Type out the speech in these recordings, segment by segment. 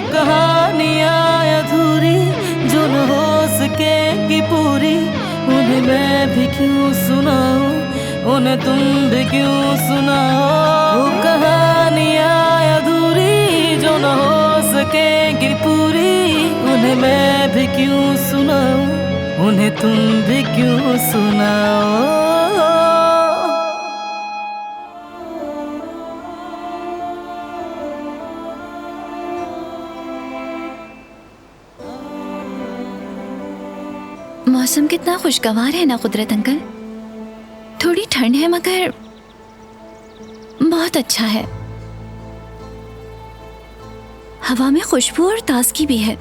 कहानियाँ अधूरी जो न हो सकेगी पूरी, उन्हें मैं भी क्यों सुनाऊं, उन्हें तुम भी क्यों सुनाओ। वो कहानियाँ अधूरी जो न हो सकेगी पूरी, उन्हें मैं भी क्यों सुनाऊं, उन्हें तुम भी क्यों सुनाओ। मौसम कितना खुशगवार है ना कुदरत अंकल। थोड़ी ठंड है मगर बहुत अच्छा है। हवा में खुशबू और ताजगी भी है।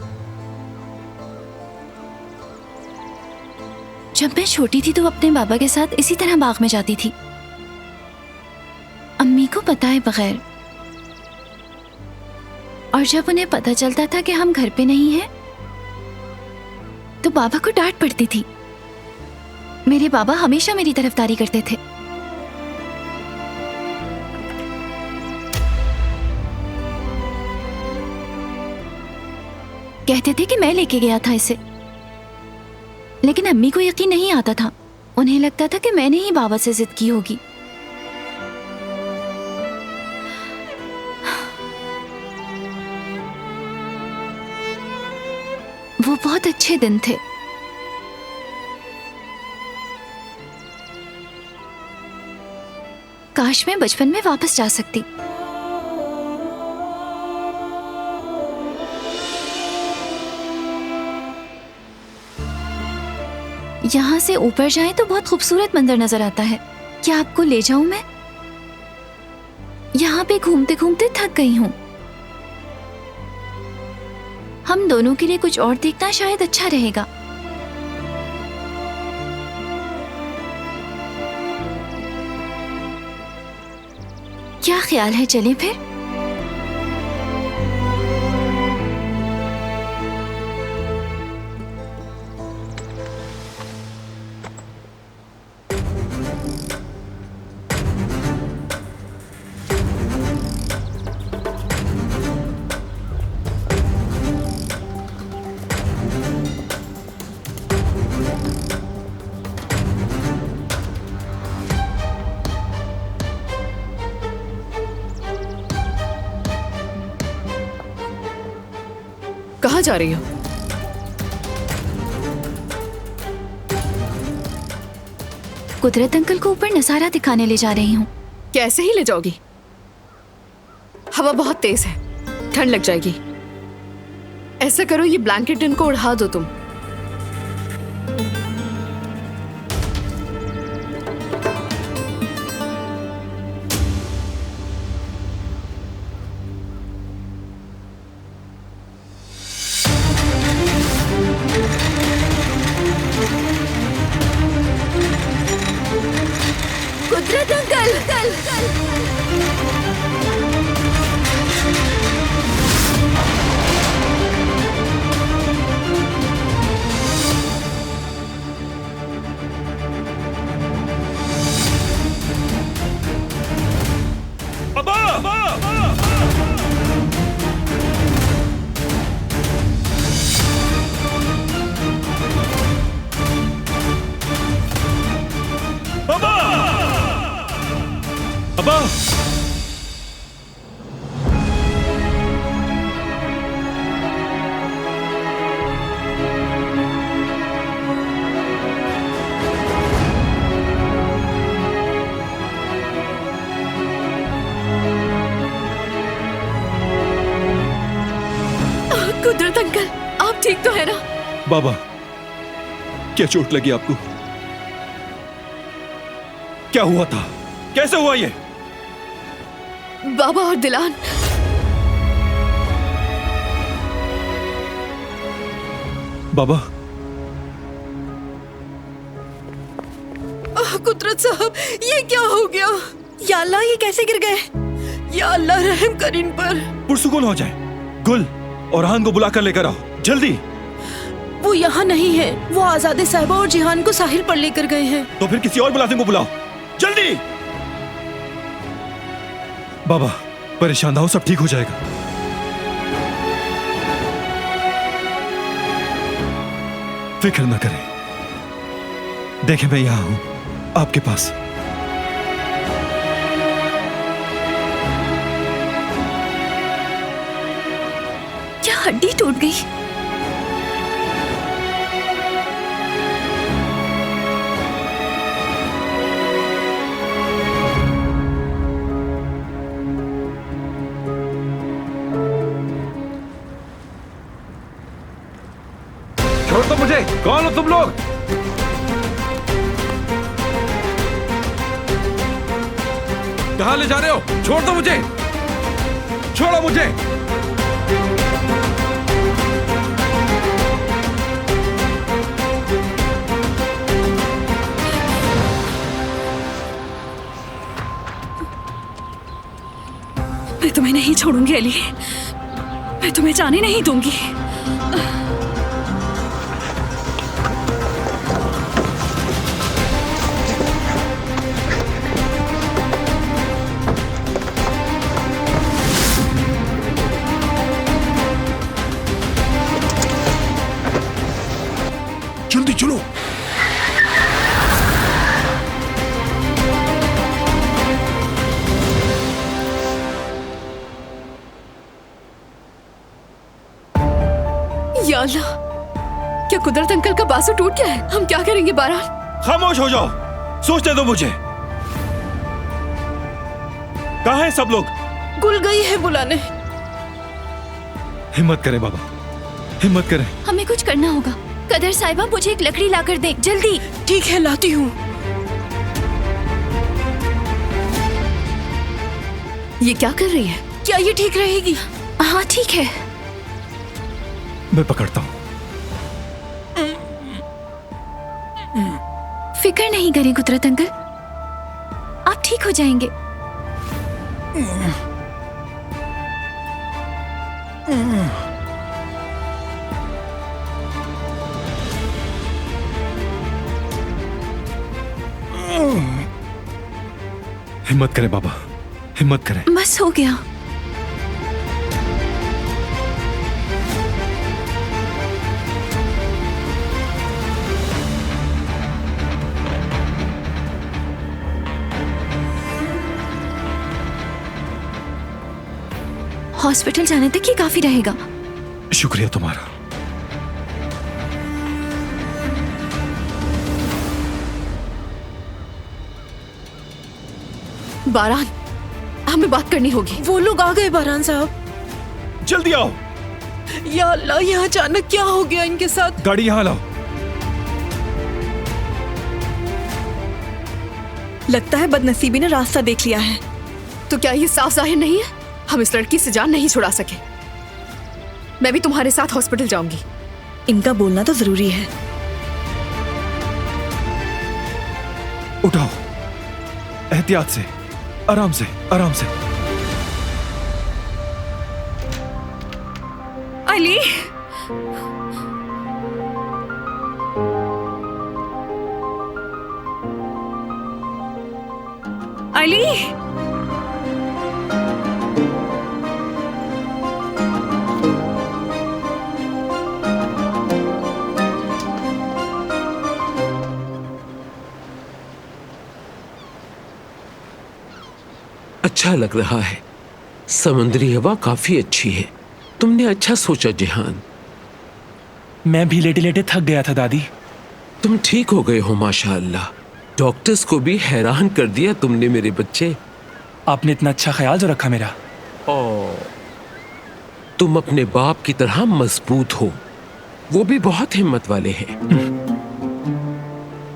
जब मैं छोटी थी तो अपने बाबा के साथ इसी तरह बाग में जाती थी, अम्मी को बताए बगैर। और जब उन्हें पता चलता था कि हम घर पे नहीं हैं, तो बाबा को डांट पड़ती थी। मेरे बाबा हमेशा मेरी तरफदारी करते थे। कहते थे कि मैं लेके गया था इसे, लेकिन अम्मी को यकीन नहीं आता था। उन्हें लगता था कि मैंने ही बाबा से जिद की होगी। वो बहुत अच्छे दिन थे। काश मैं बचपन में वापस जा सकती। यहाँ से ऊपर जाएं तो बहुत खूबसूरत मंजर नजर आता है। क्या आपको ले जाऊं मैं? यहाँ पे घूमते घूमते थक गई हूँ। हम दोनों के लिए कुछ और देखना शायद अच्छा रहेगा। क्या ख्याल है, चलें फिर? कहाँ जा रही हो? कुदरत अंकल को ऊपर नजारा दिखाने ले जा रही हूँ। कैसे ही ले जाओगी? हवा बहुत तेज है, ठंड लग जाएगी। ऐसा करो, ये ब्लैंकेट इनको उड़ा दो तुम। कुदरत अंकल! अब्बा! कुदरत अंकल, आप ठीक तो है ना? बाबा, क्या चोट लगी आपको? क्या हुआ था? कैसे हुआ ये? बाबा और दिलान। बाबा, कुदरत साहब, ये क्या हो गया? या अल्लाह, ये कैसे गिर गए? या अल्लाह, रहम कर इन पर। पुरसुकून हो जाए। गुल और हान को बुलाकर लेकर आओ, जल्दी। वो यहाँ नहीं है। वो आजादे साहिबा और जिहान को साहिल पर लेकर गए हैं। तो फिर किसी और मुलाजिम को बुलाओ, जल्दी। बाबा, परेशान ना हो, सब ठीक हो जाएगा। फिक्र न करें। देखें, मैं यहां हूं आपके पास। क्या हड्डी टूट गई? छोड़ दो मुझे। कौन हो तुम लोग? कहां ले जा रहे हो? छोड़ दो मुझे। छोड़ो मुझे। मैं तुम्हें नहीं छोड़ूंगी अली, मैं तुम्हें जाने नहीं दूंगी। जल्दी चलो। या अल्लाह, क्या कुदरत अंकल का बाजू टूट गया है? हम क्या करेंगे बारान? खामोश हो जाओ, सोचने दो मुझे। कहां हैं सब लोग? गुल गई है बुलाने। हिम्मत करें बाबा, हिम्मत करें। हमें कुछ करना होगा। कदर साहिबा, मुझे एक लकड़ी लाकर दें, जल्दी। ठीक है, लाती हूँ। ये क्या कर रही है? क्या ये ठीक रहेगी? हाँ ठीक है। मैं पकड़ता हूं। फिक्र नहीं करें कुदरत अंकल, आप ठीक हो जाएंगे। हिम्मत करें बाबा, हिम्मत करें। बस हो गया। हॉस्पिटल जाने तक ये काफी रहेगा। शुक्रिया तुम्हारा। बारान, हमें बात करनी होगी। वो लोग आ गए बारान साहब। जल्दी आओ। या अल्लाह, यहाँ अचानक क्या हो गया इनके साथ? गाड़ी यहां लाओ। लगता है बदनसीबी ने रास्ता देख लिया है। तो क्या ये साफ जाहिर नहीं है? हम इस लड़की से जान नहीं छुड़ा सके। मैं भी तुम्हारे साथ हॉस्पिटल जाऊंगी। इनका बोलना तो जरूरी है। उठाओ, एहतियात से, आराम से, आराम से। अली, अली, अच्छा लग रहा है। समुद्री हवा काफी अच्छी है। तुमने अच्छा सोचा जिहान। मैं भी लेटे लेटे थक गया था दादी। तुम ठीक हो गए हो माशाअल्लाह। डॉक्टर्स को भी हैरान कर दिया तुमने मेरे बच्चे। आपने इतना अच्छा ख्याल जो रखा मेरा। तुम अपने बाप की तरह मजबूत हो, वो भी बहुत हिम्मत वाले हैं।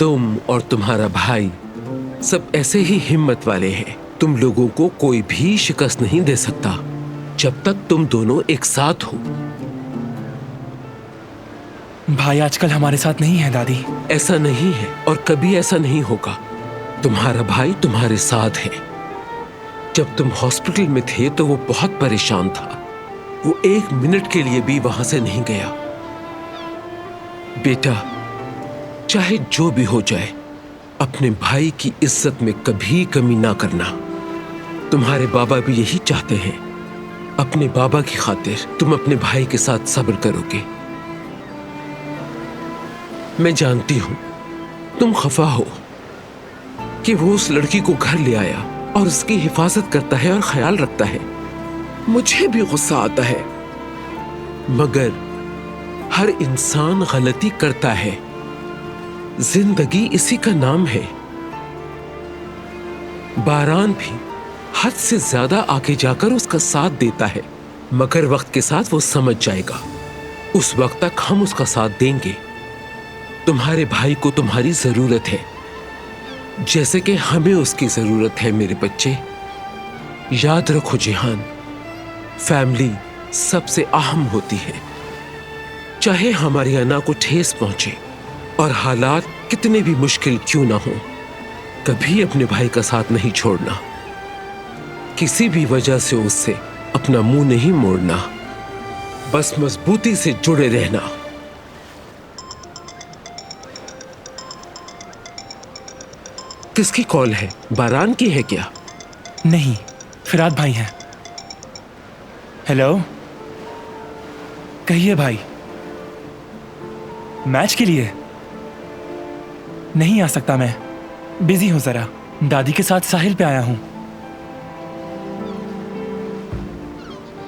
तुम और तुम्हारा भाई सब ऐसे ही हिम्मत वाले हैं। तुम लोगों को कोई भी शिकस्त नहीं दे सकता जब तक तुम दोनों एक साथ हो। भाई आजकल हमारे साथ नहीं है दादी। ऐसा नहीं है और कभी ऐसा नहीं होगा। तुम्हारा भाई तुम्हारे साथ है। जब तुम हॉस्पिटल में थे तो वो बहुत परेशान था। वो 1 मिनट के लिए भी वहां से नहीं गया। बेटा, चाहे जो भी हो जाए, अपने भाई की इज्जत में कभी कमी ना करना। तुम्हारे बाबा भी यही चाहते हैं। अपने बाबा की खातिर तुम अपने भाई के साथ सब्र करोगे। मैं जानती हूं तुम खफा हो कि वो उस लड़की को घर ले आया और उसकी हिफाजत करता है और ख्याल रखता है। मुझे भी गुस्सा आता है, मगर हर इंसान गलती करता है। जिंदगी इसी का नाम है। बारान भी हद से ज्यादा आगे जाकर उसका साथ देता है, मगर वक्त के साथ वो समझ जाएगा। उस वक्त तक हम उसका साथ देंगे। तुम्हारे भाई को तुम्हारी जरूरत है, जैसे कि हमें उसकी जरूरत है। मेरे बच्चे, याद रखो जिहान, फैमिली सबसे अहम होती है। चाहे हमारी अना को ठेस पहुंचे और हालात कितने भी मुश्किल क्यों ना हो, कभी अपने भाई का साथ नहीं छोड़ना। किसी भी वजह से उससे अपना मुंह नहीं मोड़ना, बस मजबूती से जुड़े रहना। किसकी कॉल है? बारान की है क्या? नहीं, फिराद भाई हैं। हेलो, कहिए भाई। मैच के लिए नहीं आ सकता, मैं बिजी हूं जरा। दादी के साथ साहिल पे आया हूं।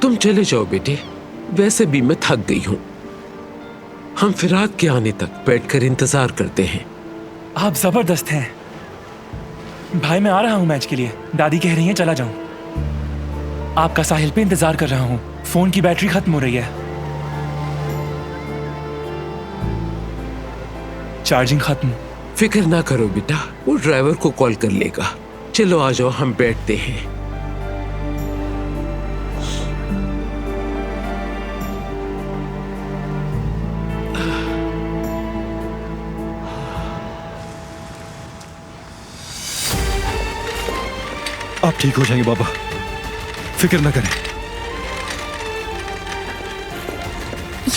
तुम चले जाओ बेटे, वैसे भी मैं थक गई हूं। हम फिराद के आने तक बैठकर इंतजार करते हैं। आप जबरदस्त हैं भाई। मैं आ रहा हूं मैच के लिए। दादी कह रही हैं चला जाऊं। आपका साहिल पे इंतजार कर रहा हूं। फोन की बैटरी खत्म हो रही है, चार्जिंग खत्म। फिक्र ना करो बेटा, वो ड्राइवर को कॉल कर लेगा। चलो आ जाओ, हम बैठते हैं। आप ठीक हो जाएंगे बाबा, फिक्र ना करें।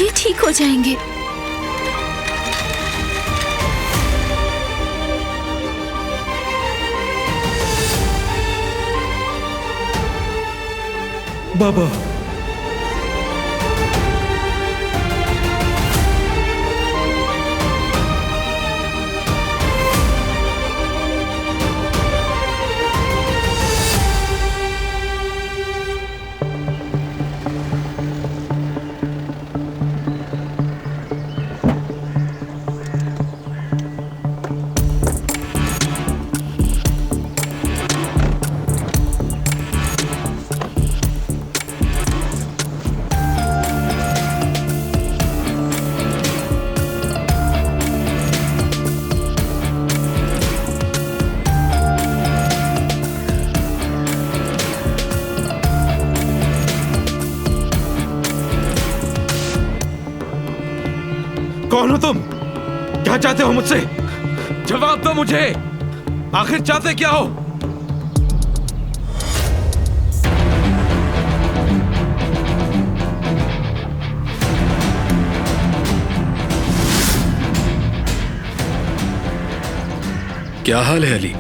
ये ठीक हो जाएंगे। बाबा, कौन हो तुम? क्या चाहते हो मुझसे? जवाब दो मुझे। आखिर चाहते क्या हो? क्या हाल है अली?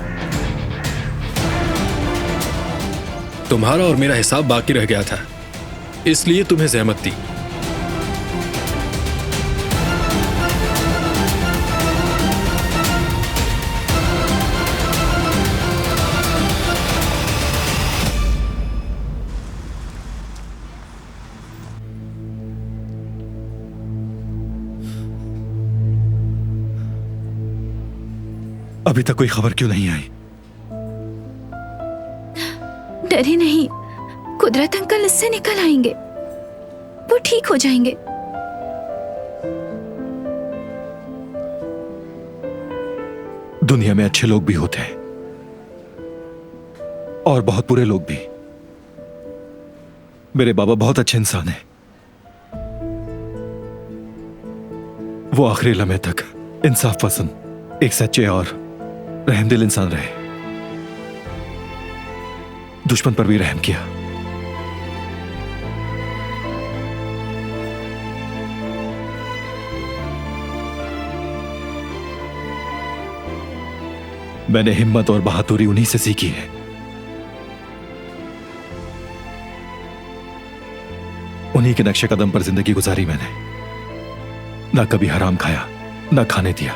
तुम्हारा और मेरा हिसाब बाकी रह गया था, इसलिए तुम्हें जहमत दी। अभी तक कोई खबर क्यों नहीं आई? डरे नहीं, कुदरत अंकल इससे निकल आएंगे। वो ठीक हो जाएंगे। दुनिया में अच्छे लोग भी होते हैं और बहुत बुरे लोग भी। मेरे बाबा बहुत अच्छे इंसान हैं। वो आखिरी लम्हे तक इंसाफ पसंद, एक सच्चे और रहमदिल इंसान रहे। दुश्मन पर भी रहम किया। मैंने हिम्मत और बहादुरी उन्हीं से सीखी है। उन्हीं के नक्शे कदम पर जिंदगी गुजारी मैंने। ना कभी हराम खाया, ना खाने दिया,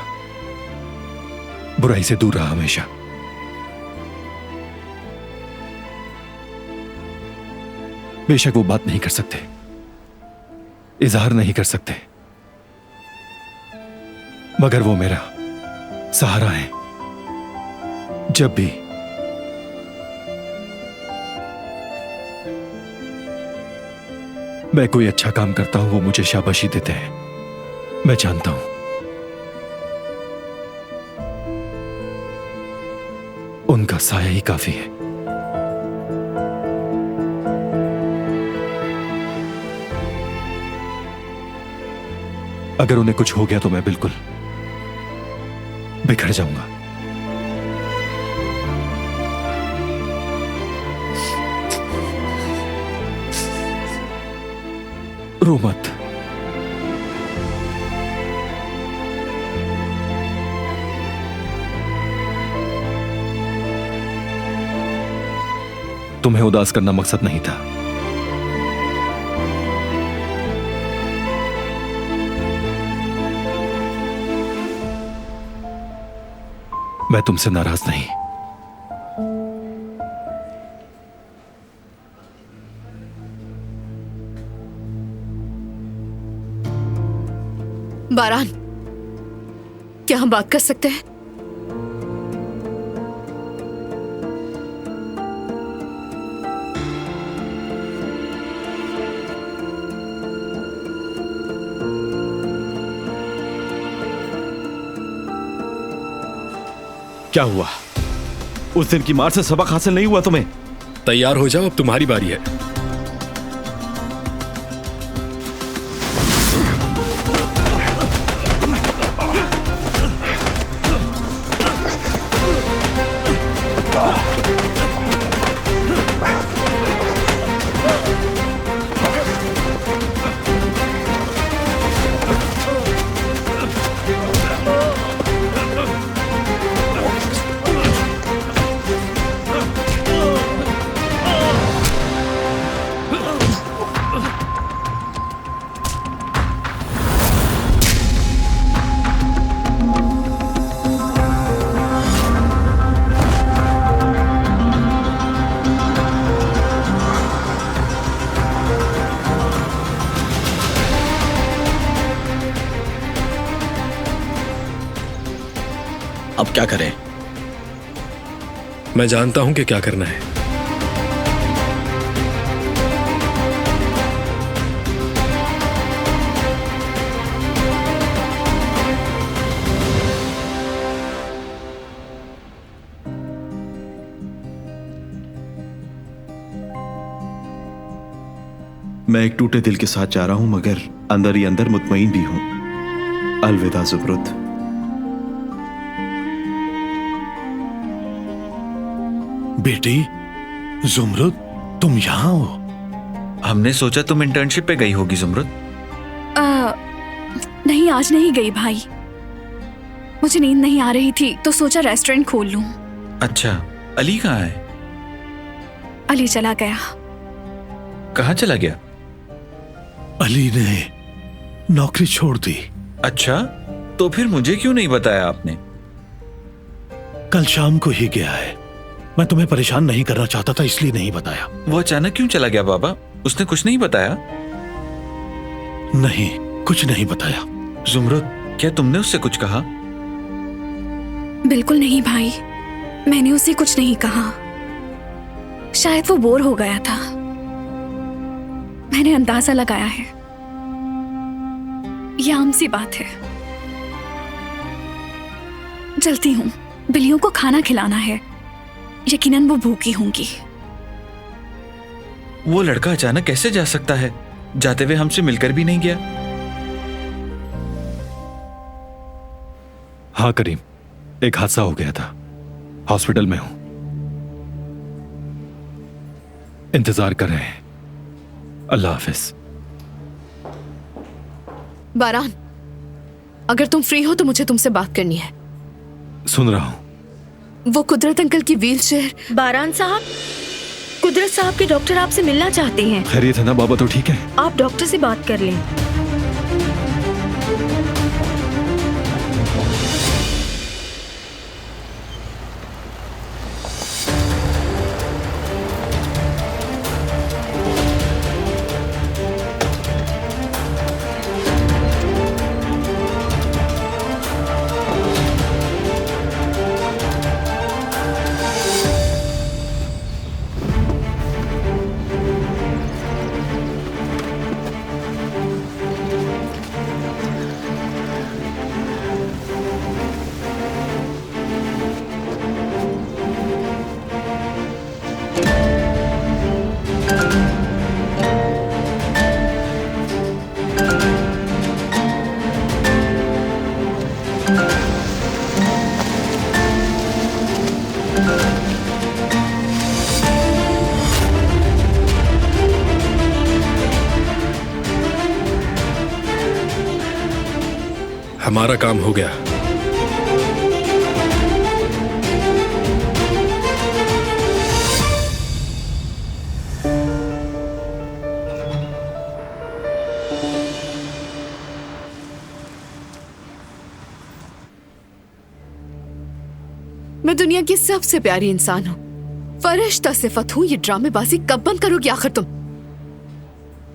बुराई से दूर रहा हमेशा। बेशक वो बात नहीं कर सकते, इजहार नहीं कर सकते, मगर वो मेरा सहारा है। जब भी मैं कोई अच्छा काम करता हूं, वो मुझे शाबाशी देते हैं। मैं जानता हूं उनका साया ही काफी है। अगर उन्हें कुछ हो गया तो मैं बिल्कुल बिखर जाऊंगा। रो मत। तुम्हें उदास करना मकसद नहीं था। मैं तुमसे नाराज नहीं। बारान, क्या हम बात कर सकते हैं? क्या हुआ? उस दिन की मार से सबक हासिल नहीं हुआ तुम्हें? तैयार हो जाओ, अब तुम्हारी बारी है। अब क्या करें? मैं जानता हूं कि क्या करना है। मैं एक टूटे दिल के साथ जा रहा हूं, मगर अंदर ही अंदर मुतमईन भी हूं। अलविदा ज़ुमरुद। बेटी ज़ुमरुद, तुम यहाँ हो? हमने सोचा तुम इंटर्नशिप पे गई होगी ज़ुमरुद। नहीं, आज नहीं गई भाई। मुझे नींद नहीं आ रही थी तो सोचा रेस्टोरेंट खोल लूं। अच्छा, अली कहाँ है? अली चला गया। कहाँ चला गया? अली ने नौकरी छोड़ दी। अच्छा, तो फिर मुझे क्यों नहीं बताया आपने? कल शाम को ही गया है। मैं तुम्हें परेशान नहीं करना चाहता था, इसलिए नहीं बताया। वो अचानक क्यों चला गया बाबा? उसने कुछ नहीं बताया? नहीं, कुछ नहीं बताया। ज़ुमरुद, क्या तुमने उससे कुछ कहा? बिल्कुल नहीं भाई, मैंने उसे कुछ नहीं कहा। शायद वो बोर हो गया था। मैंने अंदाजा लगाया है। यह आम सी बात है। चलती हूँ, बिल्लियों को खाना खिलाना है। यकीनन वो भूखी होंगी। वो लड़का अचानक कैसे जा सकता है? जाते हुए हमसे मिलकर भी नहीं गया। हाँ करीम, एक हादसा हो गया था। हॉस्पिटल में हूं, इंतजार कर रहे हैं। अल्लाह हाफिज। बारान, अगर तुम फ्री हो तो मुझे तुमसे बात करनी है। सुन रहा हूं। वो कुदरत अंकल की व्हीलचेयर। बारान साहब, कुदरत साहब के डॉक्टर आपसे मिलना चाहते हैं। खैरियत है ना? बाबा तो ठीक है? आप डॉक्टर से बात कर लें। हमारा काम हो गया। मैं दुनिया की सबसे प्यारी इंसान हूं, फरिश्ता सिफत हूं। ये ड्रामेबाजी कब बंद करोगी आखिर तुम?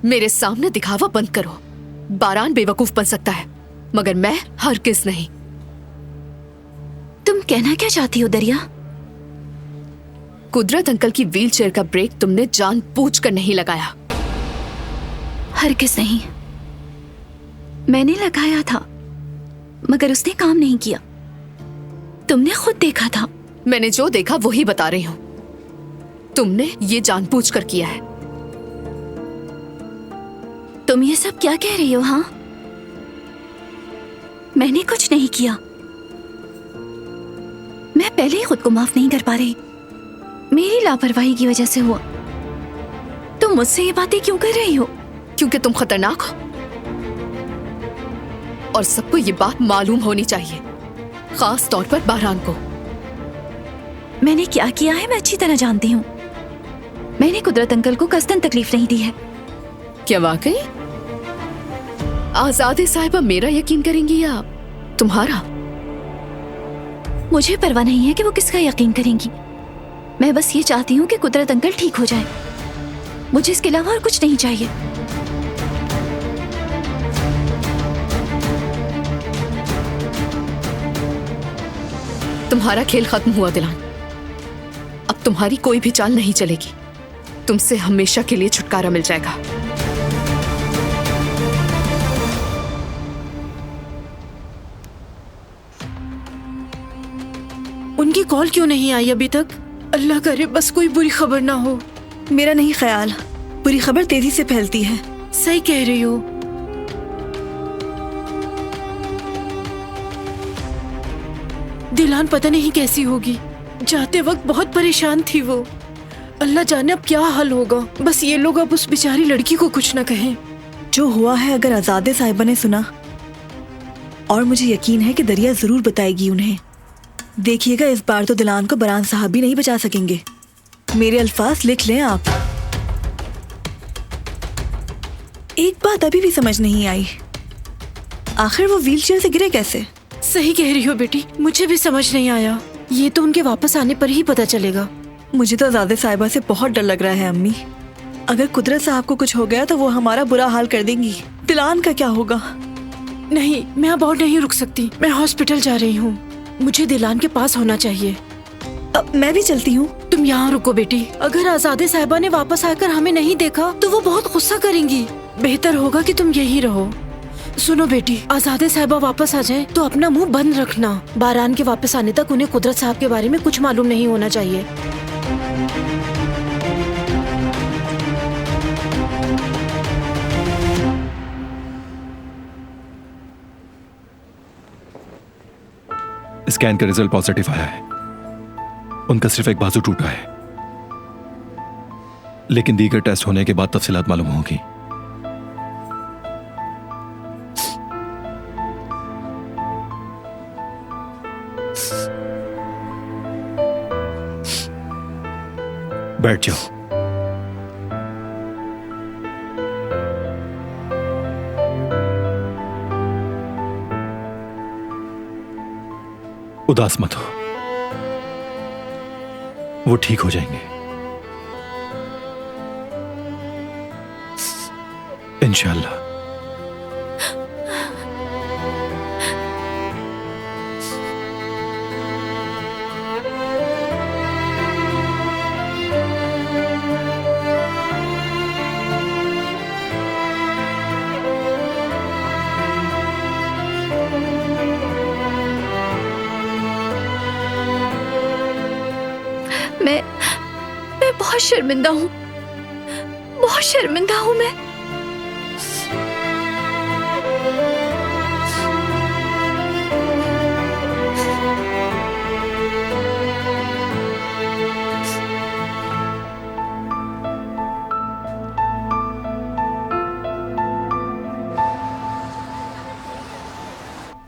मेरे सामने दिखावा बंद करो। बारान बेवकूफ बन सकता है मगर मैं हरगिज नहीं। तुम कहना क्या चाहती हो दरिया? कुदरत अंकल की व्हीलचेयर का ब्रेक तुमने जानबूझकर नहीं लगाया। हरगिज नहीं, मैंने लगाया था मगर उसने काम नहीं किया। तुमने खुद देखा था। मैंने जो देखा वही बता रही हूं। तुमने ये जानबूझकर किया है। तुम ये सब क्या कह रही हो? हाँ, मैंने कुछ नहीं किया। मैं पहले ही खुद को माफ नहीं कर पा रही। मेरी लापरवाही की वजह से हुआ। तुम मुझसे ये बातें क्यों कर रही हो? क्योंकि तुम खतरनाक हो और सबको ये बात मालूम होनी चाहिए, खास तौर पर बारान को। मैंने क्या किया है मैं अच्छी तरह जानती हूँ। मैंने कुदरत अंकल को कस्तन तकलीफ नहीं दी है। क्या वाकई? आजादे साहिबा मेरा यकीन करेंगी या तुम्हारा? मुझे परवाह नहीं है कि वो किसका यकीन करेंगी। मैं बस ये चाहती हूँ कि कुदरत अंकल ठीक हो जाए। मुझे इसके अलावा और कुछ नहीं चाहिए। तुम्हारा खेल खत्म हुआ दिलान। अब तुम्हारी कोई भी चाल नहीं चलेगी। तुमसे हमेशा के लिए छुटकारा मिल जाएगा। उनकी कॉल क्यों नहीं आई अभी तक? अल्लाह करे बस कोई बुरी खबर ना हो। मेरा नहीं ख्याल, बुरी खबर तेजी से फैलती है। सही कह रही हो। दिलान पता नहीं कैसी होगी। जाते वक्त बहुत परेशान थी वो। अल्लाह जाने अब क्या हाल होगा। बस ये लोग अब उस बेचारी लड़की को कुछ ना कहें। जो हुआ है अगर आजादे साहिबा ने सुना, और मुझे यकीन है कि दरिया जरूर बताएगी उन्हें। देखिएगा इस बार तो दिलान को बरान साहब भी नहीं बचा सकेंगे। मेरे अल्फाज लिख लें आप। एक बात अभी भी समझ नहीं आई, आखिर वो व्हीलचेयर से गिरे कैसे? सही कह रही हो बेटी, मुझे भी समझ नहीं आया। ये तो उनके वापस आने पर ही पता चलेगा। मुझे तो आजादे साहिबा से बहुत डर लग रहा है अम्मी। अगर कुदरत साहब को कुछ हो गया तो वो हमारा बुरा हाल कर देंगी। दिलान का क्या होगा? नहीं, मैं अब और नहीं रुक सकती। मैं हॉस्पिटल जा रही हूँ। मुझे दिलान के पास होना चाहिए। अब मैं भी चलती हूँ। तुम यहाँ रुको बेटी। अगर आजादे साहिबा ने वापस आकर हमें नहीं देखा तो वो बहुत गुस्सा करेंगी। बेहतर होगा कि तुम यहीं रहो। सुनो बेटी, आजादे साहिबा वापस आ जाए तो अपना मुंह बंद रखना। बारान के वापस आने तक उन्हें कुदरत साहब के बारे में कुछ मालूम नहीं होना चाहिए। स्कैन का रिजल्ट पॉजिटिव आया है। उनका सिर्फ एक बाजू टूटा है, लेकिन दीगर टेस्ट होने के बाद तफसीलात मालूम होगी। बैठ जाओ। उदास मत हो, वो ठीक हो जाएंगे इंशाअल्लाह। मैं बहुत शर्मिंदा हूँ, बहुत शर्मिंदा हूँ मैं।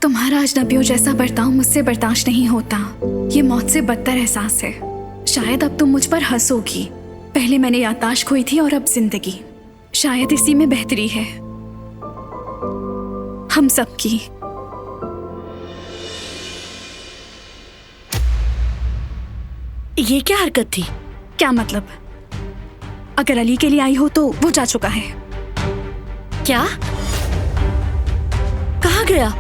तुम्हारा अजनबियों जैसा बर्ताव मुझसे बर्दाश्त नहीं होता। ये मौत से बदतर एहसास है। शायद अब तुम मुझ पर हंसोगी। पहले मैंने याददाश्त खोई थी और अब जिंदगी। शायद इसी में बेहतरी है हम सबकी। ये क्या हरकत थी? क्या मतलब? अगर अली के लिए आई हो तो वो जा चुका है। क्या? कहाँ गया?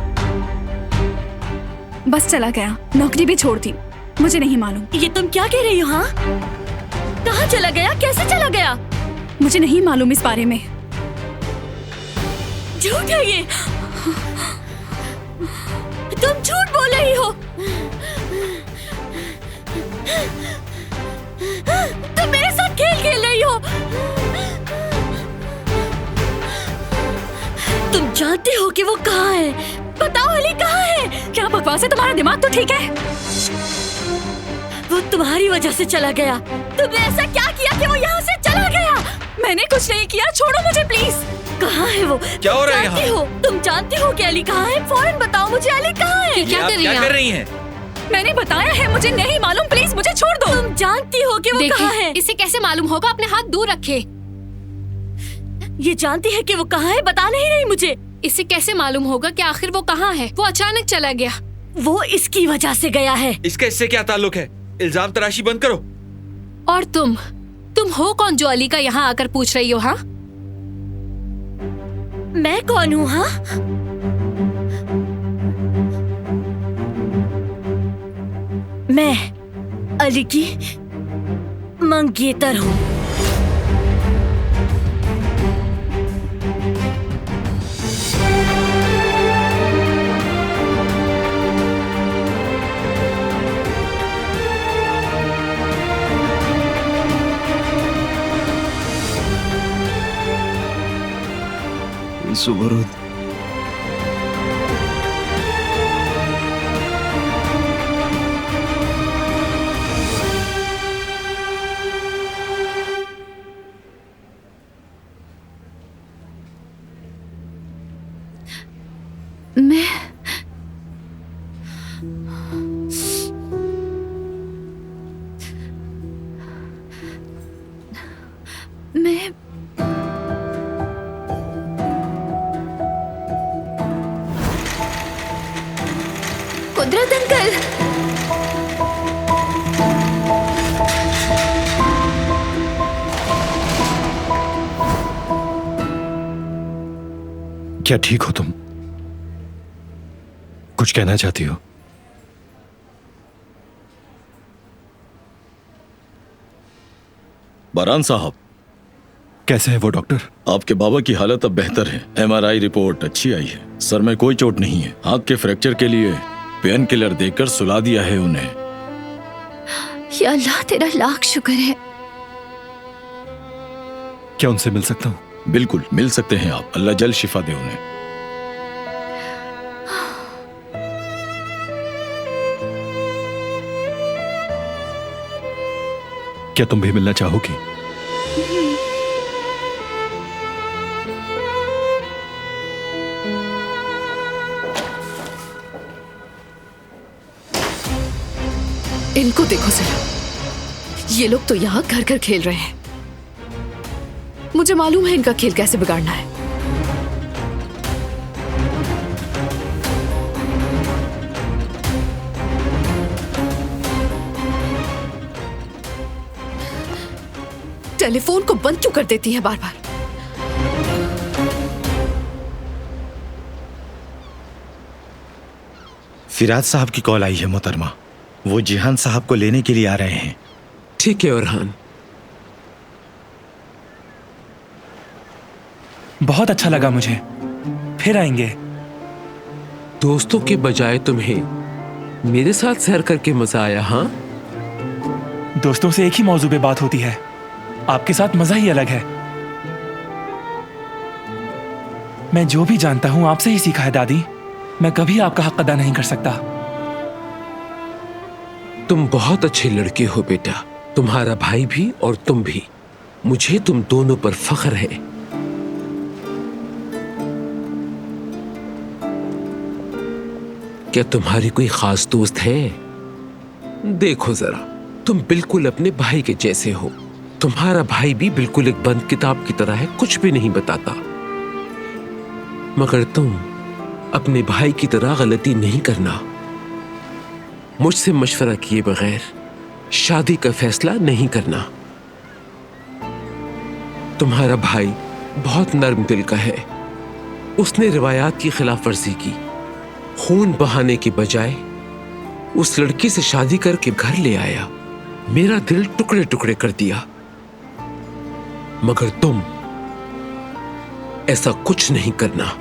बस चला गया, नौकरी भी छोड़ दी। मुझे नहीं मालूम। ये तुम क्या कह रही हो? हाँ, कहाँ चला गया? कैसे चला गया? मुझे नहीं मालूम इस बारे में। झूठ है ये, तुम झूठ बोल रही हो। तुम मेरे साथ खेल खेल रही हो। तुम जानती हो कि वो कहाँ है? बताओ अली कहाँ है? क्या बकवास है? तुम्हारा दिमाग तो ठीक है? वो तुम्हारी वजह से चला गया। तुमने ऐसा क्या किया कि वो यहाँ से चला गया? मैंने कुछ नहीं किया, छोड़ो मुझे प्लीज। कहाँ है वो? क्या हो रहा है यहाँ? तुम जानती हो कि अली कहाँ है? फौरन बताओ मुझे, अली कहाँ है? क्या कर रही हैं? मैंने बताया है मुझे नहीं मालूम, प्लीज मुझे छोड़ दो। तुम जानती हो कि वो कहाँ है? इसे कैसे मालूम होगा? अपने हाथ दूर रखे। ये जानती है कि वो कहाँ है, बता नहीं रही मुझे। इसे कैसे मालूम होगा कि आखिर वो कहाँ है? वो अचानक चला गया। वो इसकी वजह से गया है। इसका इससे क्या ताल्लुक है? इल्जाम तराशी बंद करो। और तुम हो कौन जो अली का यहाँ आकर पूछ रही हो? हाँ, मैं कौन हूँ? हाँ, मैं अली की मंगेतर हूँ। सुबरुद, मैं कुदरत अंकल, क्या ठीक हो तुम? कुछ कहना चाहती हो? बारान साहब, कैसे है वो डॉक्टर? आपके बाबा की हालत अब बेहतर है। एमआरआई रिपोर्ट अच्छी आई है। सर में कोई चोट नहीं है। हाथ के फ्रैक्चर के लिए पेन किलर देकर सुला दिया है उन्हें। या अल्लाह तेरा लाख शुक्र है। क्या उनसे मिल सकता हूँ? बिल्कुल मिल सकते हैं आप। अल्लाह जल्द शिफा दे उन्हें। क्या तुम भी मिलना चाहोगी? इनको देखो जरा, ये लोग तो यहाँ घर घर खेल रहे हैं। मुझे मालूम है इनका खेल कैसे बिगाड़ना है। टेलीफोन को बंद क्यों कर देती है बार बार? फिराज साहब की कॉल आई है मोहतरमा। वो जिहान साहब को लेने के लिए आ रहे हैं। ठीक है अरहान। बहुत अच्छा लगा मुझे, फिर आएंगे। दोस्तों के बजाय तुम्हें मेरे साथ सैर करके मजा आया? हाँ, दोस्तों से एक ही मौजू पे बात होती है, आपके साथ मजा ही अलग है। मैं जो भी जानता हूं आपसे ही सीखा है दादी। मैं कभी आपका हक अदा नहीं कर सकता। तुम बहुत अच्छे लड़के हो बेटा, तुम्हारा भाई भी और तुम भी। मुझे तुम दोनों पर फख्र है। क्या तुम्हारी कोई खास दोस्त है? देखो जरा, तुम बिल्कुल अपने भाई के जैसे हो। तुम्हारा भाई भी बिल्कुल एक बंद किताब की तरह है, कुछ भी नहीं बताता। मगर तुम अपने भाई की तरह गलती नहीं करना। मुझसे मशवरा किए बगैर शादी का फैसला नहीं करना। तुम्हारा भाई बहुत नर्म दिल का है। उसने रिवायात की खिलाफ वर्जी की। खून बहाने के बजाय उस लड़की से शादी करके घर ले आया। मेरा दिल टुकड़े टुकड़े कर दिया। मगर तुम ऐसा कुछ नहीं करना।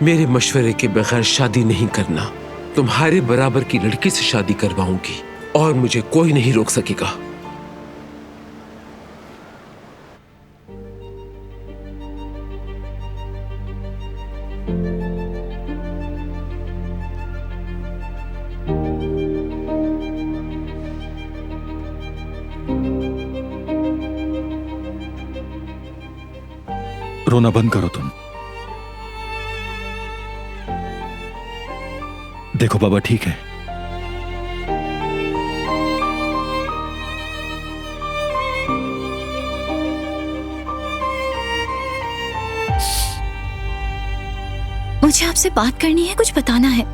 मेरे मशवरे के बगैर शादी नहीं करना। तुम्हारे बराबर की लड़की से शादी करवाऊंगी और मुझे कोई नहीं रोक सकेगा। रोना बंद करो तुम। देखो बाबा ठीक है। मुझे आपसे बात करनी है, कुछ बताना है।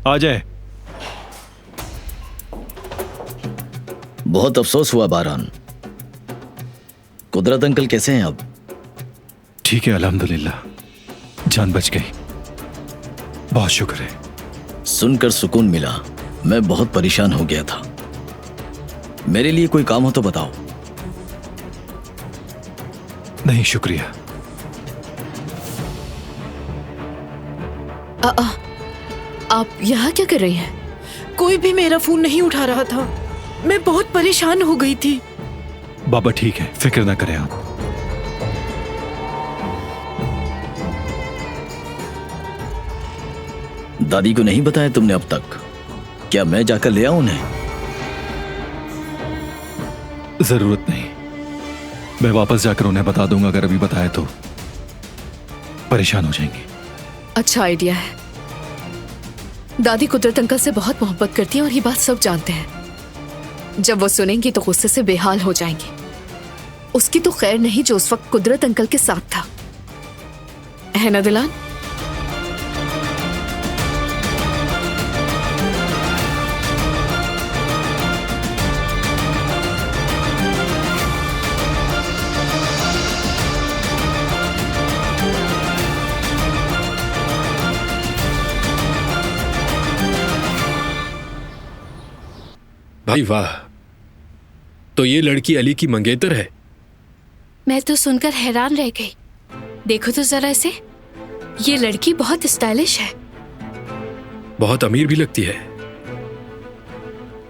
आ जाए। बहुत अफसोस हुआ बारान। कुदरत अंकल कैसे हैं अब? ठीक है अल्हम्दुलिल्लाह, जान बच गई। बहुत शुक्र है। सुनकर सुकून मिला। मैं बहुत परेशान हो गया था। मेरे लिए कोई काम हो तो बताओ। नहीं शुक्रिया। आप यहाँ क्या कर रही हैं? कोई भी मेरा फोन नहीं उठा रहा था। मैं बहुत परेशान हो गई थी। बाबा ठीक है, फिक्र ना करें आप। दादी को नहीं बताया तुमने अब तक? क्या मैं जाकर ले आऊं उन्हें? जरूरत नहीं, मैं वापस जाकर उन्हें बता दूंगा। अगर अभी बताया तो परेशान हो जाएंगी। अच्छा आइडिया है। दादी कुदरत अंकल से बहुत मोहब्बत करती हैं और ये बात सब जानते हैं। जब वो सुनेंगी तो गुस्से से बेहाल हो जाएंगी। उसकी तो खैर नहीं जो उस वक्त कुदरत अंकल के साथ था, है ना दिलान? भाई वाह, तो ये लड़की अली की मंगेतर है? मैं तो सुनकर हैरान रह गई। देखो तो जरा इसे, ये लड़की बहुत स्टाइलिश है। बहुत अमीर भी लगती है।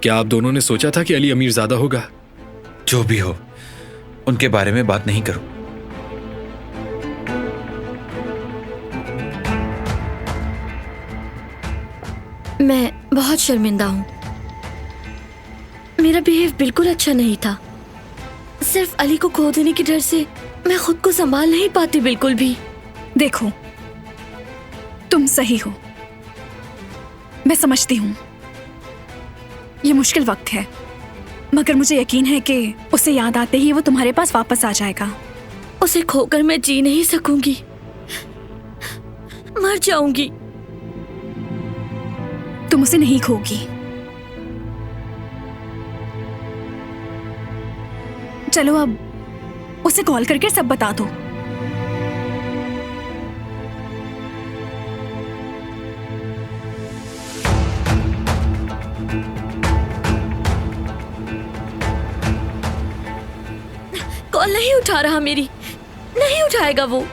क्या आप दोनों ने सोचा था कि अली अमीर ज्यादा होगा? जो भी हो, उनके बारे में बात नहीं करो। मैं बहुत शर्मिंदा हूँ। मेरा बिहेव बिल्कुल अच्छा नहीं था। सिर्फ अली को खो देने के डर से मैं खुद को संभाल नहीं पाती बिल्कुल भी। देखो, तुम सही हो, मैं समझती हूँ। ये मुश्किल वक्त है, मगर मुझे यकीन है कि उसे याद आते ही वो तुम्हारे पास वापस आ जाएगा। उसे खोकर मैं जी नहीं सकूंगी, मर जाऊंगी। तुम उसे नहीं खोगी। चलो अब उसे कॉल करके सब बता दो। कॉल नहीं उठा रहा मेरी, नहीं उठाएगा वो।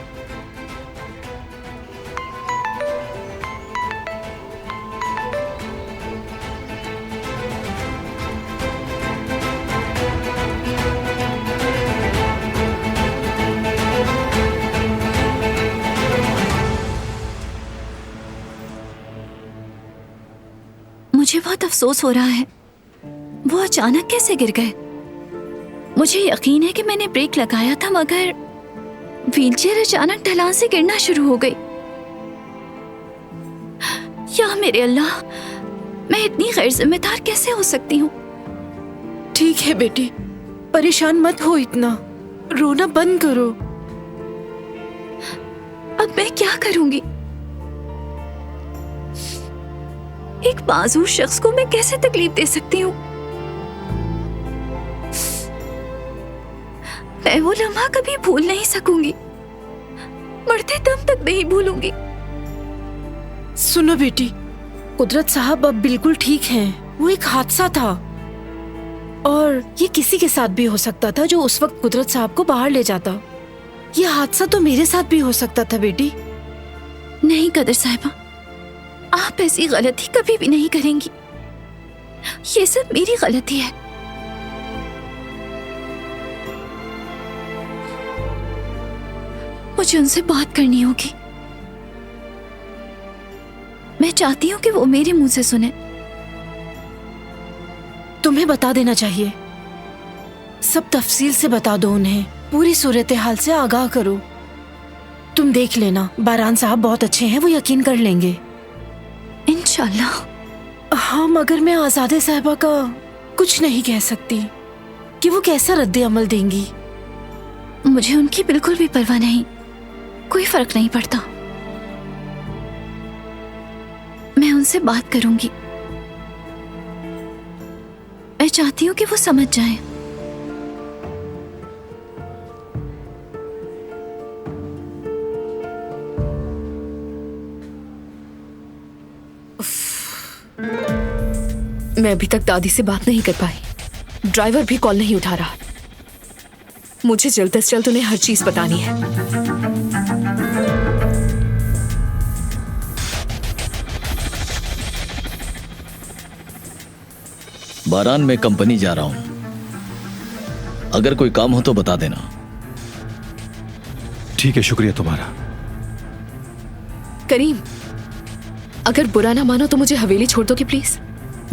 मुझे बहुत अफसोस हो रहा है, वो अचानक कैसे गिर गए। मुझे यकीन है कि मैंने ब्रेक लगाया था, मगर व्हीलचेयर अचानक ढलान से गिरना शुरू हो गई। या मेरे अल्लाह, मैं इतनी गैर जिम्मेदार कैसे हो सकती हूँ। ठीक है बेटी, परेशान मत हो इतना, रोना बंद करो। अब मैं क्या करूंगी? एक मासूम शख्स को मैं कैसे तकलीफ दे सकती हूँ? मैं वो लम्हा कभी भूल नहीं सकूंगी, मरते दम तक नहीं भूलूंगी। सुनो बेटी, कुदरत साहब अब बिल्कुल ठीक हैं। वो एक हादसा था और ये किसी के साथ भी हो सकता था जो उस वक्त कुदरत साहब को बाहर ले जाता। ये हादसा तो मेरे साथ भी हो सकता था बेटी। नहीं कदर साहिबा, आप ऐसी गलती कभी भी नहीं करेंगी। ये सब मेरी गलती है। मुझे उनसे बात करनी होगी। मैं चाहती हूँ कि वो मेरे मुंह से सुने। तुम्हें बता देना चाहिए, सब तफसील से बता दो उन्हें, पूरी सूरत हाल से आगाह करो। तुम देख लेना, बारान साहब बहुत अच्छे हैं, वो यकीन कर लेंगे इंशाल्लाह। हाँ, मगर मैं आजादे साहिबा का कुछ नहीं कह सकती कि वो कैसा रद्द अमल देंगी। मुझे उनकी बिल्कुल भी परवाह नहीं, कोई फर्क नहीं पड़ता। मैं उनसे बात करूंगी। मैं चाहती हूँ कि वो समझ जाएं। मैं अभी तक दादी से बात नहीं कर पाई। ड्राइवर भी कॉल नहीं उठा रहा। मुझे जल्द से जल्द उन्हें हर चीज बतानी है। बारान में कंपनी जा रहा हूं, अगर कोई काम हो तो बता देना। ठीक है, शुक्रिया तुम्हारा। करीम, अगर बुरा ना मानो तो मुझे हवेली छोड़ दोगे प्लीज?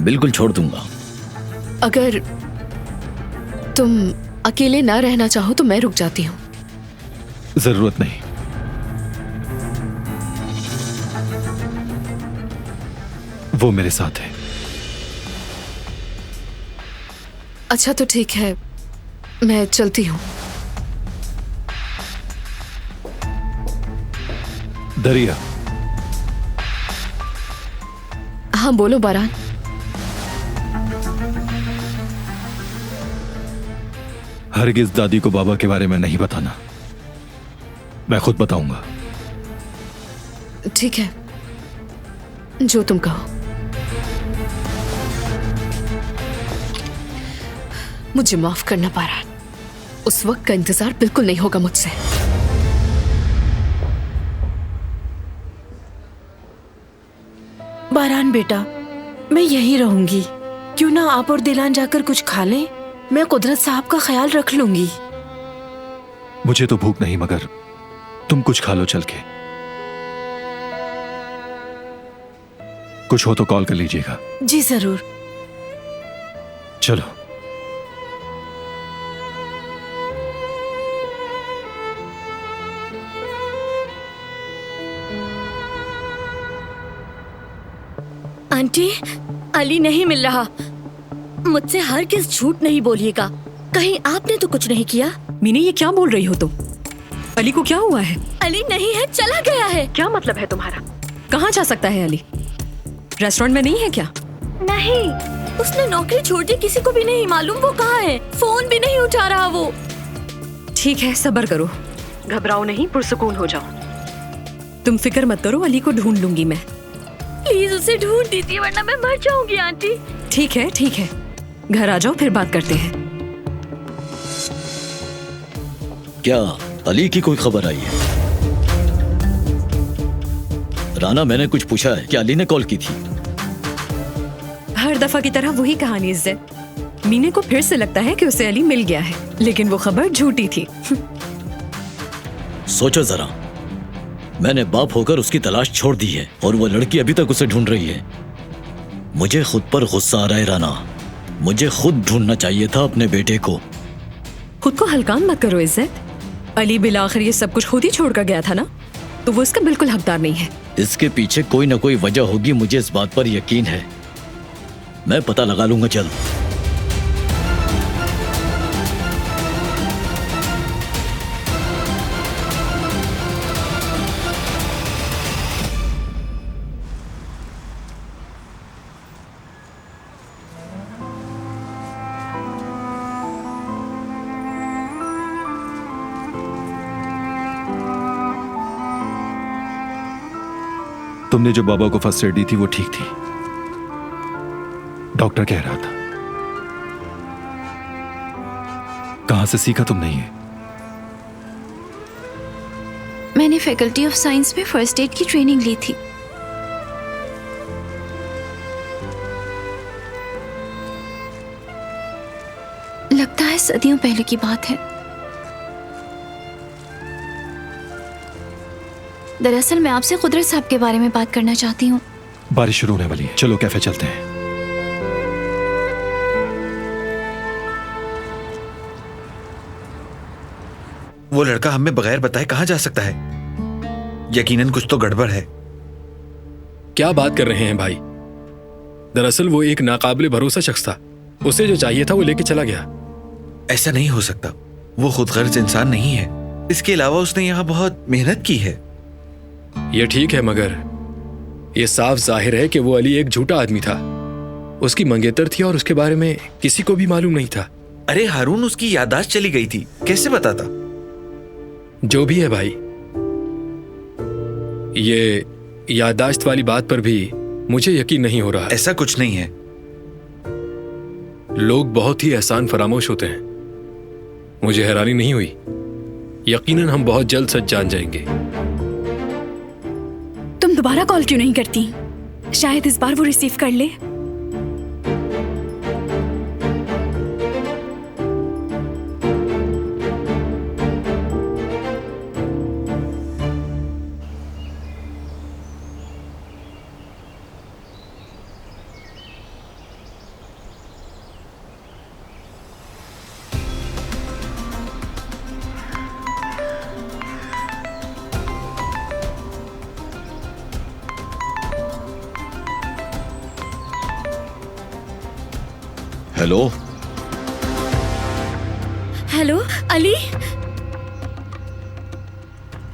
बिल्कुल छोड़ दूंगा। अगर तुम अकेले ना रहना चाहो तो मैं रुक जाती हूँ। जरूरत नहीं। वो मेरे साथ है। अच्छा तो ठीक है, मैं चलती हूँ। दरिया। हाँ बोलो बारान। हरगिज दादी को बाबा के बारे में नहीं बताना, मैं खुद बताऊंगा। ठीक है, जो तुम कहो। मुझे माफ करना बारान, उस वक्त का इंतजार बिल्कुल नहीं होगा मुझसे। बारान बेटा, मैं यहीं रहूंगी। क्यों ना आप और दिलान जाकर कुछ खा लें? मैं कुदरत साहब का ख्याल रख लूंगी। मुझे तो भूख नहीं, मगर तुम कुछ खा लो चल के। कुछ हो तो कॉल कर लीजिएगा। जी जरूर। चलो। आंटी, अली नहीं मिल रहा। मुझसे हर किस झूठ नहीं बोलिएगा। कहीं आपने तो कुछ नहीं किया? मीनी, ये क्या बोल रही हो तुम? अली को क्या हुआ है? अली नहीं है, चला गया है। क्या मतलब है तुम्हारा? कहाँ जा सकता है अली? रेस्टोरेंट में नहीं है क्या? नहीं, उसने नौकरी छोड़ दी, किसी को भी नहीं मालूम वो कहाँ है। फोन भी नहीं उठा रहा वो। ठीक है, सब्र करो, घबराओ नहीं, पुरसुकून हो जाओ। तुम फिक्र मत करो, अली को ढूंढ लूंगी मैं। प्लीज उसे ढूंढ दीजिए वरना मैं मर जाऊंगी आंटी। ठीक है ठीक है, घर आ जाओ फिर बात करते हैं। क्या अली की कोई खबर आई है? राना, मैंने कुछ पूछा है, क्या अली ने कॉल की थी? हर दफा की तरह वही कहानी इज्जत। मीने को फिर से लगता है कि उसे अली मिल गया है, लेकिन वो खबर झूठी थी। सोचो जरा, मैंने बाप होकर उसकी तलाश छोड़ दी है और वो लड़की अभी तक उसे ढूंढ रही है। मुझे खुद पर गुस्सा आ रहा है राना। मुझे खुद ढूंढना चाहिए था अपने बेटे को। खुद को हल्कान मत करो इज्जत। अली बिल आखिर ये सब कुछ खुद ही छोड़कर गया था ना, तो वो इसका बिल्कुल हकदार नहीं है। इसके पीछे कोई ना कोई वजह होगी, मुझे इस बात पर यकीन है। मैं पता लगा लूंगा जल्द। तुमने जो बाबा को फर्स्ट एड दी थी वो ठीक थी, डॉक्टर कह रहा था। कहां से सीखा तुमने ये? मैंने फैकल्टी ऑफ साइंस में फर्स्ट एड की ट्रेनिंग ली थी। लगता है सदियों पहले की बात है। दरअसल मैं आपसे कुदरत साहब के बारे में बात करना चाहती हूँ। बारिश शुरू होने वाली है, चलो कैफे चलते हैं। वो लड़का हमें बगैर बताए कहां जा सकता है? यकीनन कुछ तो गड़बड़ है। क्या बात कर रहे हैं भाई? दरअसल वो एक नाकाबिले भरोसा शख्स था। उसे जो चाहिए था वो लेके चला गया। ऐसा नहीं हो सकता, वो खुदगर्ज इंसान नहीं है। इसके अलावा उसने यहाँ बहुत मेहनत की है। ये ठीक है, मगर ये साफ जाहिर है कि वो अली एक झूठा आदमी था। उसकी मंगेतर थी और उसके बारे में किसी को भी मालूम नहीं था। अरे हारून, उसकी याददाश्त चली गई थी, कैसे बताता? जो भी है भाई, ये याददाश्त वाली बात पर भी मुझे यकीन नहीं हो रहा। ऐसा कुछ नहीं है। लोग बहुत ही एहसान फरामोश होते हैं। मुझे हैरानी नहीं हुई। यकीनन हम बहुत जल्द सच जान जाएंगे। तुम दोबारा कॉल क्यों नहीं करती? शायद इस बार वो रिसीव कर ले। Hello hello Ali.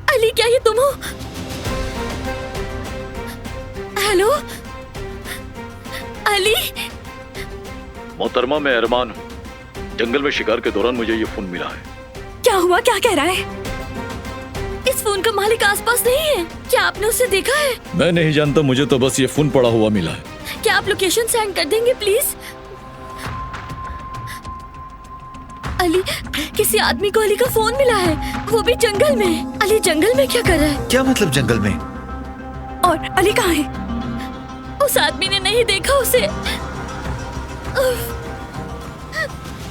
अली, क्या ये तुम हो? हेलो अली। मोहतरमा, मैं अरमान हूँ। जंगल में शिकार के दौरान मुझे ये फोन मिला है। क्या हुआ? क्या कह रहा है? इस फोन का मालिक आसपास नहीं है। क्या आपने उसे देखा है? मैं नहीं जानता, मुझे तो बस ये फोन पड़ा हुआ मिला है। क्या आप लोकेशन सेंड कर देंगे प्लीज? अली, किसी आदमी को अली का फोन मिला है, वो भी जंगल में। अली जंगल में क्या कर रहा है? क्या मतलब जंगल में? और अली कहाँ है? उस आदमी ने नहीं देखा उसे।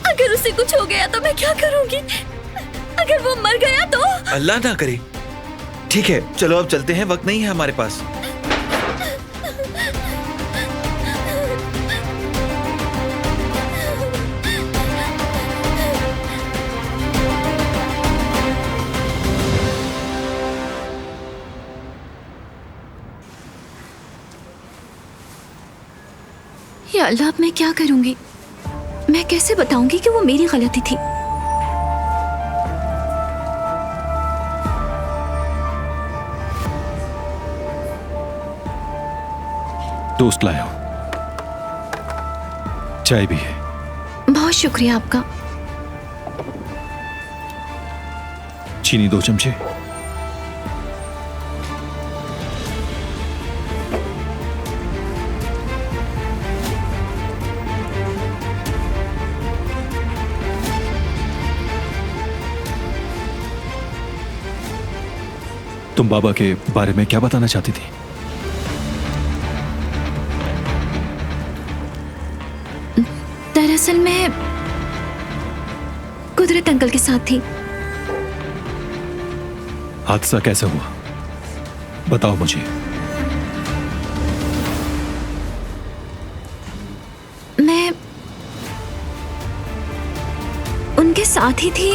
अगर उसे कुछ हो गया तो मैं क्या करूंगी? अगर वो मर गया तो? अल्लाह ना करे। ठीक है, चलो अब चलते हैं, वक्त नहीं है हमारे पास। या अल्लाह, अब मैं क्या करूंगी? मैं कैसे बताऊंगी कि वो मेरी गलती थी? टोस्ट लाया हूं। चाय भी है। बहुत शुक्रिया आपका। चीनी 2 चमचे। तुम बाबा के बारे में क्या बताना चाहती थी? दरअसल मैं कुदरत अंकल के साथ थी। हादसा कैसे हुआ बताओ मुझे। मैं उनके साथ ही थी।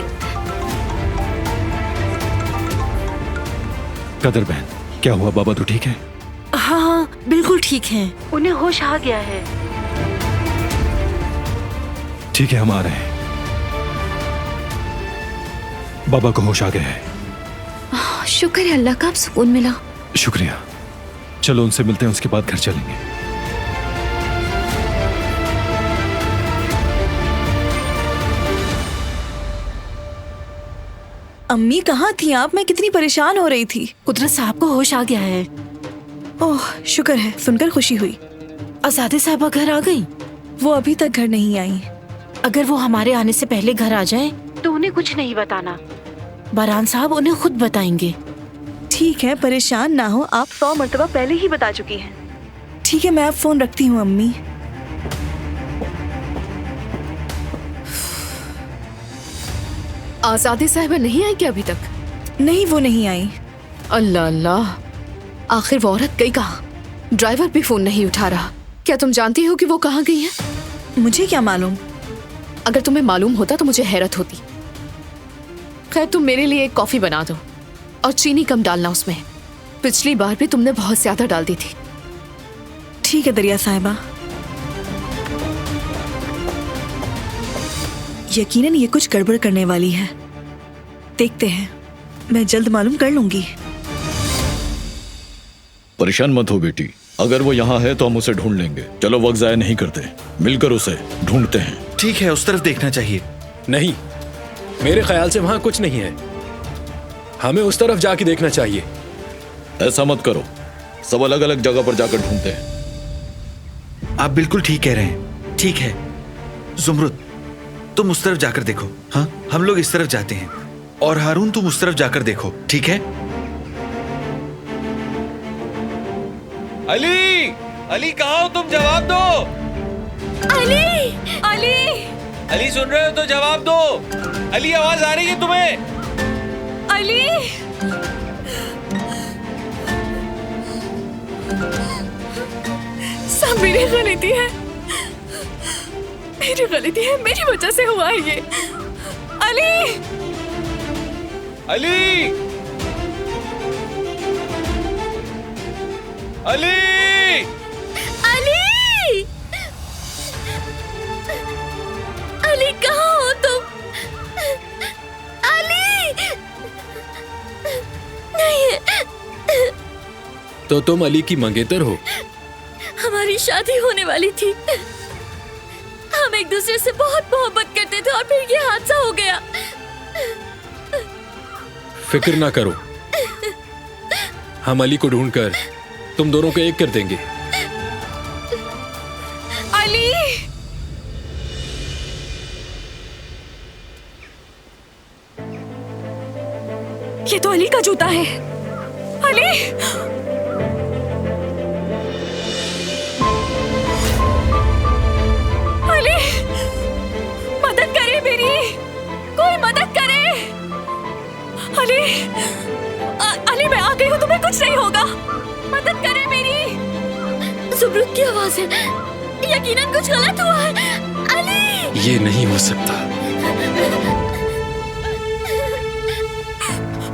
कदर बहन, क्या हुआ? बाबा तो ठीक है? हाँ हाँ बिल्कुल ठीक है, उन्हें होश आ गया है। ठीक है, हम आ रहे हैं। बाबा को होश आ गया है। शुक्र है अल्लाह का, अब सुकून मिला। शुक्रिया। चलो उनसे मिलते हैं, उसके बाद घर चलेंगे। अम्मी कहाँ थी आप? मैं कितनी परेशान हो रही थी। कुदरत साहब को होश आ गया है। ओह शुक्र है, सुनकर खुशी हुई। आजादे साहबा घर आ गई? वो अभी तक घर नहीं आई। अगर वो हमारे आने से पहले घर आ जाए तो उन्हें कुछ नहीं बताना। बारान साहब उन्हें खुद बताएंगे। ठीक है, परेशान ना हो आप, 100 मर्तबा पहले ही बता चुकी हैं। ठीक है, मैं अब फोन रखती हूँ अम्मी। आजादी साहिबा नहीं आई क्या अभी तक? नहीं, वो नहीं आई। अल्लाह अल्लाह, आखिर वो औरत गई कहाँ? ड्राइवर भी फोन नहीं उठा रहा। क्या तुम जानती हो कि वो कहाँ गई है? मुझे क्या मालूम। अगर तुम्हें मालूम होता तो मुझे हैरत होती। खैर, तुम मेरे लिए एक कॉफी बना दो और चीनी कम डालना उसमें। पिछली बार भी तुमने बहुत ज्यादा डाल दी थी। ठीक है दरिया साहिबा। यकीनन ये कुछ गड़बड़ करने वाली है। देखते हैं, मैं जल्द मालूम कर लूंगी। परेशान मत हो बेटी, अगर वो यहाँ है तो हम उसे ढूंढ लेंगे। चलो वक्त जाया नहीं करते, मिलकर उसे ढूंढते हैं। ठीक है, उस तरफ देखना चाहिए। नहीं, मेरे ख्याल से वहां कुछ नहीं है। हमें उस तरफ जाके देखना चाहिए। ऐसा मत करो, सब अलग अलग जगह पर जाकर ढूंढते हैं। आप बिल्कुल ठीक कह रहे हैं। ठीक है जुमरुद, तुम उस तरफ जाकर देखो। हाँ, हम लोग इस तरफ जाते हैं। और हारून, तुम उस तरफ जाकर देखो। ठीक है? अली, अली कहाँ हो तुम? जवाब दो। अली, अली, अली सुन रहे हो तो जवाब दो। अली, आवाज आ रही है तुम्हें? अली, सब मेरी गलती है, मेरी गलती है, मेरी वजह से हुआ है ये। अली, अली, अली, अली, अली कहाँ हो तुम? अली, नहीं। तो तुम अली की मंगेतर हो? हमारी शादी होने वाली थी। हम एक दूसरे से बहुत मोहब्बत करते थे और फिर ये हादसा हो गया। फिक्र ना करो, हम अली को ढूंढकर तुम दोनों को एक कर देंगे। अली, ये तो अली का जूता है। अली, अली, मदद करे मेरी, कोई मदद करे। अली, अली मैं आ गई हूँ, तुम्हें कुछ नहीं होगा, मदद करे मेरी। जुमरुद की आवाज है, यकीनन कुछ गलत हुआ है। अली, ये नहीं हो सकता।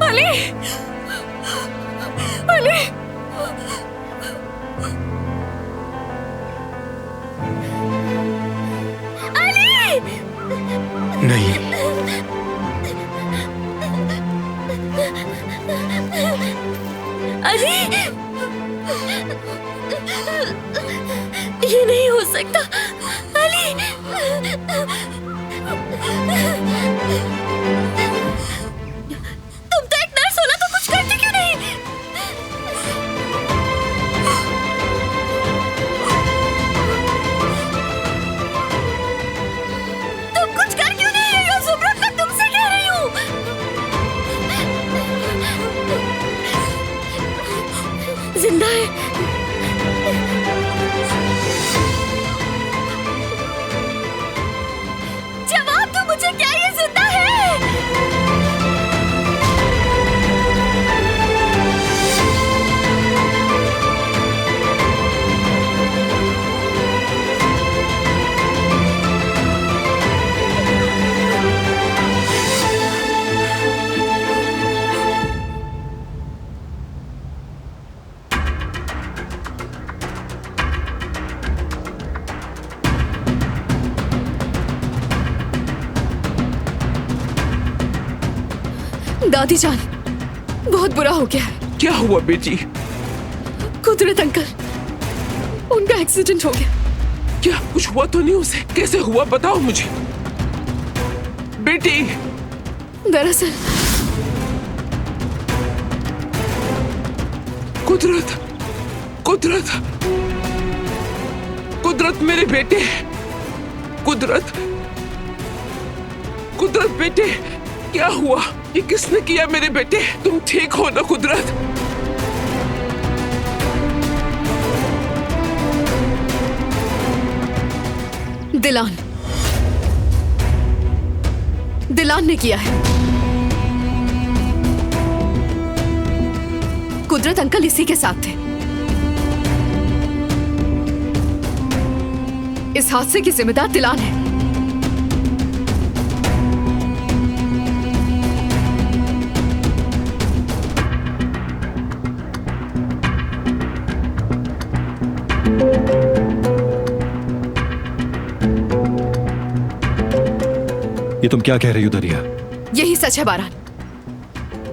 अली, अली, अली, नहीं, अली, ये नहीं हो सकता। अली, जिंदा है? जवाब दो मुझे, क्या ये जिंदा है? दादी जान, बहुत बुरा हो गया है। क्या हुआ बेटी? कुदरत अंकल, उनका एक्सीडेंट हो गया। क्या कुछ हुआ तो नहीं उसे? कैसे हुआ बताओ मुझे बेटी। दरअसल कुदरत, कुदरत, कुदरत मेरे बेटे, कुदरत, कुदरत बेटे, क्या हुआ? ये किसने किया मेरे बेटे? तुम ठीक हो ना कुदरत? दिलान, दिलान ने किया है। कुदरत अंकल इसी के साथ थे। इस हादसे की जिम्मेदार दिलान है। ये तुम क्या कह रही हो दरिया? यही सच है बारान।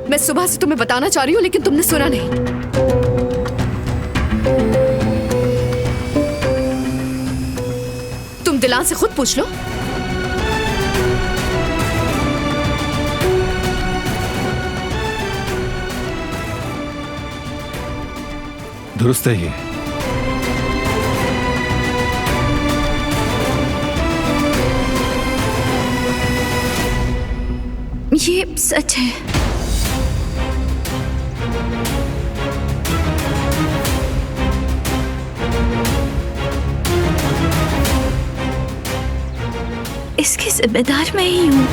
मैं सुबह से तुम्हें बताना चाह रही हूं लेकिन तुमने सुना नहीं। तुम दिलान से खुद पूछ लो। दुरुस्त है ये। ये सच है। इसकी जिम्मेदार मैं ही हूं।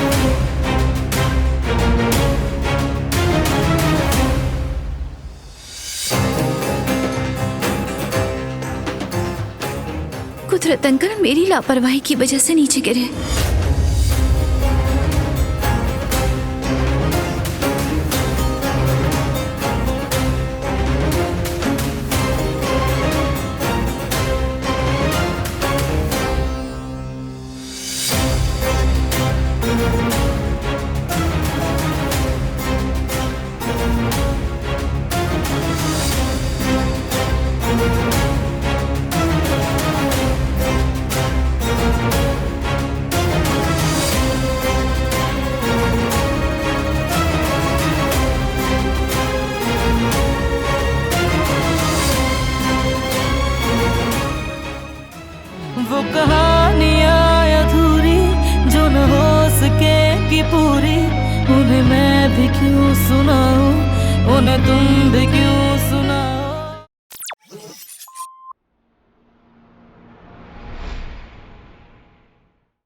कुदरत अंकल मेरी लापरवाही की वजह से नीचे गिरे। वो कहानियाँ अधूरी जो न हो सके कि पूरी, उन्हें मैं भी क्यों सुनाऊं, उन्हें तुम भी क्यों